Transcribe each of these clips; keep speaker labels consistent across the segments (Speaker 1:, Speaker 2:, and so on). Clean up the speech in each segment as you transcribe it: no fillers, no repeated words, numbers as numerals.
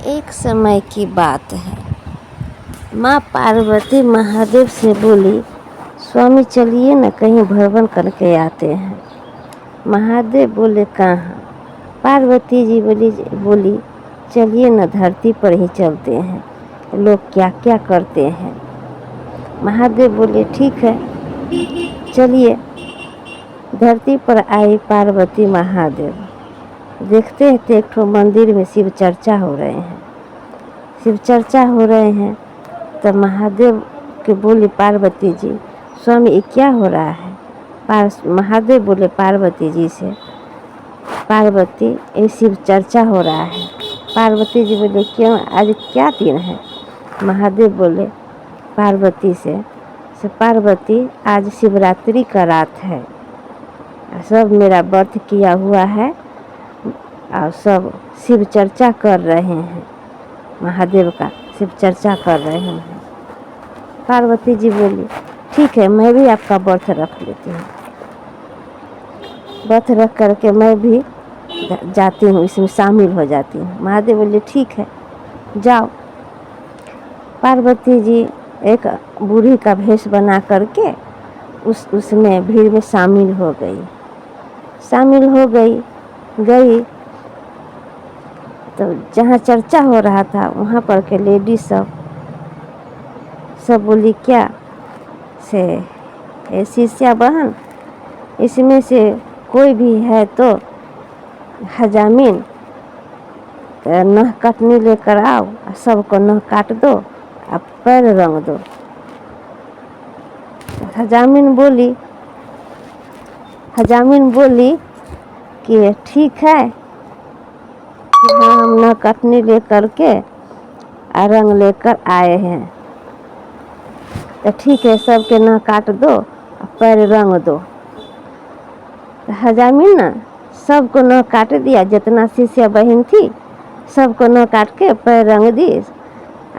Speaker 1: एक समय की बात है। माँ पार्वती महादेव से बोली, स्वामी चलिए न कहीं भ्रमण करके आते हैं। महादेव बोले, कहाँ? पार्वती जी बोली चलिए न धरती पर ही चलते हैं, लोग क्या क्या करते हैं। महादेव बोले ठीक है चलिए। धरती पर आई पार्वती महादेव। देखते हैं तो एक ठो मंदिर में शिव चर्चा हो रहे हैं। शिव चर्चा हो रहे हैं तब महादेव के बोली पार्वती जी, स्वामी ये क्या हो रहा है? महादेव बोले पार्वती जी से, पार्वती ये शिव चर्चा हो रहा है। पार्वती जी बोले क्यों, आज क्या दिन है? महादेव बोले पार्वती से पार्वती आज शिवरात्रि का रात है, सब मेरा व्रत किया हुआ है और सब शिव चर्चा कर रहे हैं, महादेव का शिव चर्चा कर रहे हैं। पार्वती जी बोली ठीक है मैं भी आपका व्रत रख लेती हूँ, व्रत रख करके मैं भी जाती हूँ, इसमें शामिल हो जाती हूँ। महादेव बोले ठीक है जाओ। पार्वती जी एक बूढ़ी का भेष बना करके उसमें भीड़ में शामिल हो गई। तो जहाँ चर्चा हो रहा था वहाँ पर के लेडीज सब बोली क्या से शिष्या बहन, इसमें से कोई भी है तो हजामिन नह कटनी लेकर आओ, सबको नह काट दो, आप पैर रंग दो। हजामिन बोली कि ठीक है कि हाँ हम नह कटनी लेकर के रंग लेकर आए हैं, तो ठीक है सबके नह काट दो, पैर रंग दो। हजामिन ना सबको नह काट दिया, जितना शिष्या बहन थी सबको नह काट के पैर रंग दी।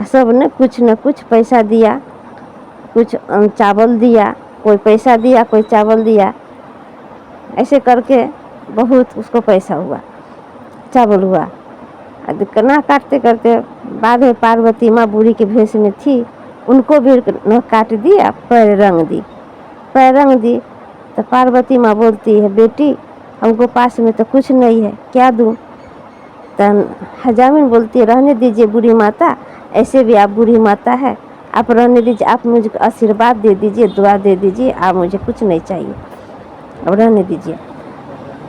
Speaker 1: सब ने कुछ न कुछ पैसा दिया, कुछ चावल दिया, कोई पैसा दिया कोई चावल दिया, ऐसे करके बहुत उसको पैसा हुआ, चावल हुआ। नह काटते करते बाद में पार्वती माँ बूढ़ी के भेष में थी, उनको भी नह काट दिया, पैर रंग दी। तो पार्वती माँ बोलती है बेटी हमको पास में तो कुछ नहीं है, क्या दूँ? तो हजामिन बोलती है रहने दीजिए बूढ़ी माता, ऐसे भी आप बूढ़ी माता है, आप रहने दीजिए, आप मुझे आशीर्वाद दे दीजिए, दुआ दे दीजिए, आप मुझे कुछ नहीं चाहिए, अब रहने दीजिए।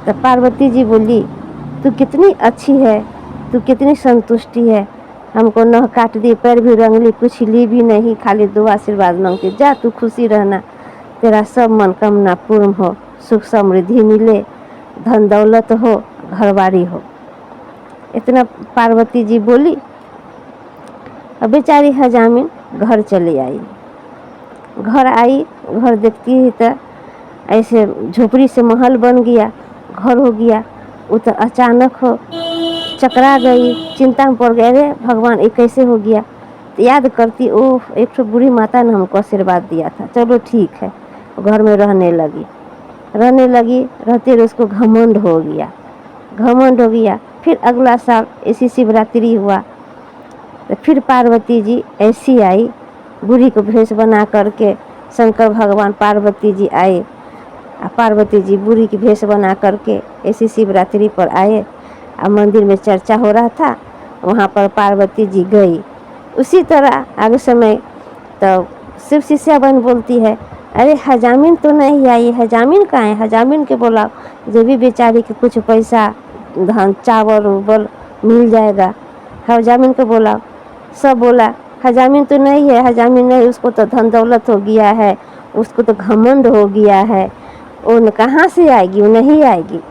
Speaker 1: तो पार्वती जी बोली तू कितनी अच्छी है, तू कितनी संतुष्टि है, हमको नह काट दी, पैर भी रंग ली, कुछ ली भी नहीं, खाली दुआ आशीर्वाद मांगती, जा तू खुशी रहना, तेरा सब मनोकामना पूर्ण हो, सुख समृद्धि मिले, धन दौलत हो, घरबारी हो। इतना पार्वती जी बोली। अब बेचारी हजामिन घर चली आई। घर देखती ही तो ऐसे झोपड़ी से महल बन गया, घर हो गया। वो तो अचानक हो चकरा गई, चिंता में पड़ गए, अरे भगवान ये कैसे हो गया? तो याद करती ओह एक तो बूढ़ी माता ने हमको आशीर्वाद दिया था, चलो ठीक है। घर में रहने लगी, रहते रहे उसको घमंड हो गया। फिर अगला साल ऐसी शिवरात्रि हुआ तो फिर पार्वती जी ऐसी आई, बूढ़ी को भेष बना करके शंकर भगवान पार्वती जी आए, पार्वती जी बूढ़ी की भेष बना करके ऐसी शिवरात्रि पर आए। मंदिर में चर्चा हो रहा था, वहाँ पर पार्वती जी गई। उसी तरह आगे समय तो शिव शिष्या बहन बोलती है अरे हजामिन तो नहीं आई, हजामिन कहाँ है? हजामिन के बोला जो भी बेचारी के कुछ पैसा धन चावल उवल मिल जाएगा। हजामिन को बोला, सब बोला हजामिन तो नहीं है, हजामिन नहीं, उसको तो धन दौलत हो गया है, उसको तो घमंड हो गया है, वो कहाँ से आएगी, वो नहीं आएगी।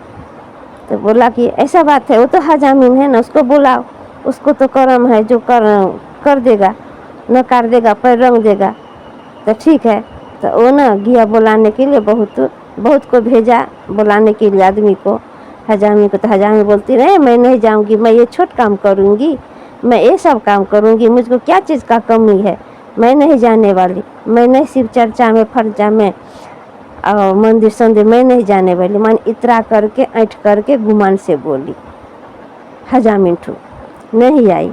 Speaker 1: तो बोला कि ऐसा बात है, वो तो हजामिन है ना, उसको बुलाओ, उसको तो कर्म है, जो कर देगा, न काट देगा, पैर रंग देगा। तो ठीक है, तो वो ना गया बुलाने के लिए, बहुत को भेजा बुलाने के लिए आदमी को, हजामिन को। तो हजामिन बोलती रहे मैं नहीं जाऊंगी, मैं ये छोट काम करूंगी, मैं ये सब काम करूंगी, मुझको क्या चीज़ का कमी है, मैं नहीं जाने वाली, मैं नहीं शिव चर्चा में फर्जा में और मंदिर संदिर मैं नहीं जाने वाली। मान इतरा करके ऐठ करके गुमान से बोली। हजामिन ठू नहीं आई।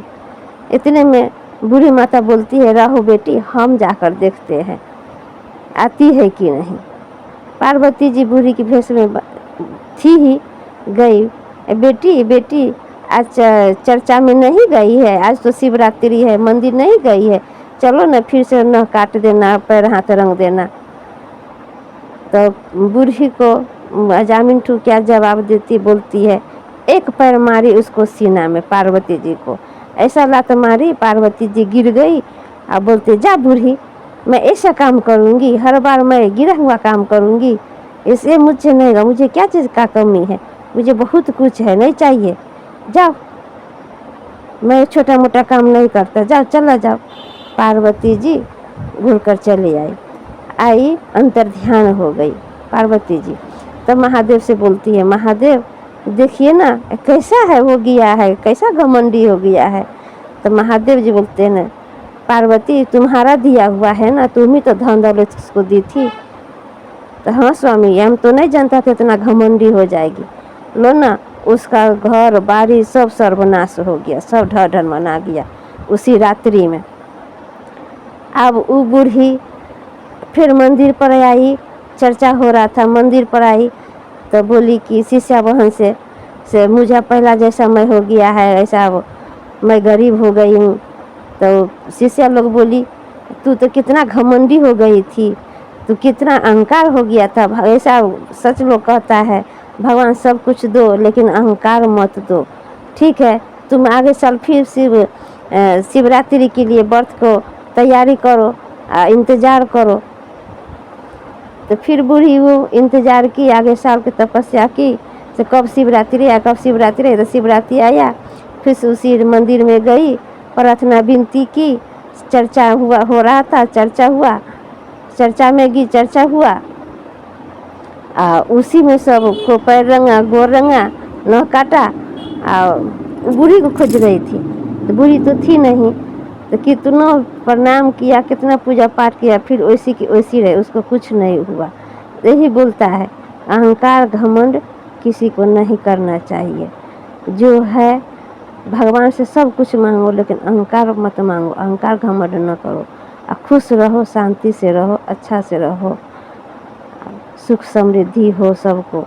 Speaker 1: इतने में बूढ़ी माता बोलती है, रहो बेटी, हम जाकर देखते हैं आती है कि नहीं। पार्वती जी बूढ़ी की भेष में थी ही, गई। बेटी बेटी, आज चर्चा में नहीं गई है, आज तो शिवरात्रि है, मंदिर नहीं गई है, चलो ना फिर से नह काट देना, पैर हाथ रंग देना। तो बूढ़ी को अजामिन ठू क्या जवाब देती, बोलती है, एक पैर मारी उसको सीना में, पार्वती जी को ऐसा लात मारी, पार्वती जी गिर गई। और बोलते, जा बूढ़ी, मैं ऐसा काम करूँगी, हर बार मैं गिरा हुआ काम करूँगी, इससे मुझसे नहीं होगा, मुझे क्या चीज़ का कमी है, मुझे बहुत कुछ है, नहीं चाहिए, जाओ, मैं छोटा मोटा काम नहीं करता, जाओ, चला जाओ। पार्वती जी घूर चली आई, अंतर ध्यान हो गई पार्वती जी। तब महादेव से बोलती है, महादेव देखिए ना कैसा है हो गया है, कैसा घमंडी हो गया है। तो महादेव जी बोलते हैं ना, पार्वती तुम्हारा दिया हुआ है ना, तुम ही तो धन दौलत उसको दी थी। तो हाँ स्वामी, हम तो नहीं जानता था इतना घमंडी हो जाएगी। लो ना, उसका घर बारी सब सर्वनाश हो गया, सब ढह मना गया उसी रात्रि में। अब वो बूढ़ी फिर मंदिर पर आई, चर्चा हो रहा था, मंदिर पर आई तो बोली कि शिष्या बहन से मुझे पहला जैसा मैं हो गया है, ऐसा मैं गरीब हो गई हूँ। तो शिष्या लोग बोली, तू तो कितना घमंडी हो गई थी, तू कितना अहंकार हो गया था, ऐसा सच लोग कहता है, भगवान सब कुछ दो लेकिन अहंकार मत दो। ठीक है, तुम आगे साल फिर शिवरात्रि के लिए व्रत को तैयारी करो, इंतज़ार करो। तो फिर बूढ़ी वो इंतज़ार की, आगे साल की तपस्या की, तो कब शिवरात्रि आया, कब शिवरात्रि आया। तो शिवरात्रि आया, फिर उसी मंदिर में गई, प्रार्थना विनती की, चर्चा हो रहा था, चर्चा हुआ, चर्चा में गई, चर्चा हुआ, उसी में सब को पैर रंगा, गोर रंगा, नह काटा, बूढ़ी को खोज रही थी। तो बूढ़ी तो थी नहीं, तो कितना प्रणाम किया, कितना पूजा पाठ किया, फिर वैसी की वैसी रहे, उसको कुछ नहीं हुआ। यही बोलता है, अहंकार घमंड किसी को नहीं करना चाहिए। जो है भगवान से सब कुछ मांगो, लेकिन अहंकार मत मांगो, अहंकार घमंड न करो। खुश रहो, शांति से रहो, अच्छा से रहो, सुख समृद्धि हो सबको।